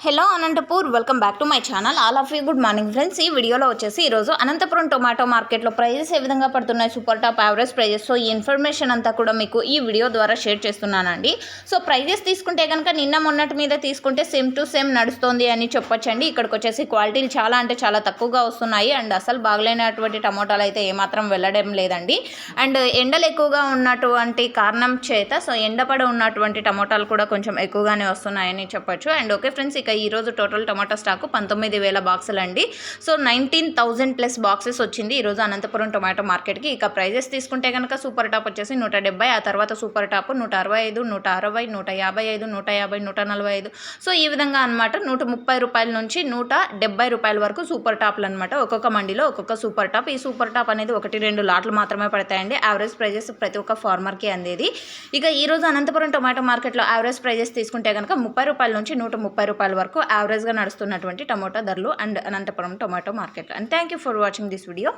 Hello Anantapur welcome back to my channel. All of you good morning friends. ఈ వీడియోలో వచ్చేసి ఈరోజు అనంతపురం టొమాటో మార్కెట్లో ప్రైజెస్ ఏ విధంగా పడుతున్నాయి, super top average prices. So ఈ ఇన్ఫర్మేషన్ అంతా కూడా మీకు ఈ వీడియో ద్వారా షేర్ చేస్తున్నానండి. సో ప్రైజెస్ తీసుకుంటే కనుక నిన్న మొన్నటి మీద తీసుకుంటే సేమ్ టు సేమ్ నడుస్తుంది అని చెప్పొచ్చండి. ఇక్కడికి వచ్చేసి క్వాలిటీలు చాలా అంటే చాలా తక్కువగా వస్తున్నాయి అండ్ అసలు బాగలేనటువంటి టమోటాలు అయితే ఏమాత్రం వెళ్ళడం లేదండి. అండ్ ఎండలు ఎక్కువగా ఉన్నటువంటి కారణం చేత సో ఎండపడి ఉన్నటువంటి టమోటాలు కూడా కొంచెం ఎక్కువగానే వస్తున్నాయని చెప్పొచ్చు. అండ్ ఓకే ఫ్రెండ్స్, ఇక ఈరోజు టోటల్ టమాటా స్టాకు 19,000 బాక్సులు అండి. సో 19,000 ప్లస్ బాక్సెస్ వచ్చింది ఈరోజు అనంతపురం టొమాటో మార్కెట్కి. ఇక ప్రైజెస్ తీసుకుంటే కనుక సూపర్ టాప్ వచ్చేసి 170, ఆ తర్వాత సూపర్ టాప్ 165, 160, 155, 150, 145. సో ఈ విధంగా అనమాట 130 రూపాయల నుంచి 170 రూపాయల వరకు సూపర్ టాప్లు అనమాట. ఒక్కొక్క మండిలో ఒక్కొక్క సూపర్ టాప్. ఈ సూపర్ టాప్ అనేది 1-2 లాట్లు మాత్రమే పడతాయండి. యావరేజ్ ప్రైజెస్ ప్రతి ఒక్క ఫార్మర్కి అందేది. ఇక ఈరోజు అనంతపురం టొమాటో మార్కెట్లో యావరేజ్ ప్రైజెస్ తీసుకుంటే కనుక 30 రూపాయల నుంచి 130 రూపాయల వరకు యావరేజ్గా నడుస్తున్నటువంటి టమోటా ధరలు అండ్ అనంతపురం టొమాటో మార్కెట్లో. And thank you for watching this video.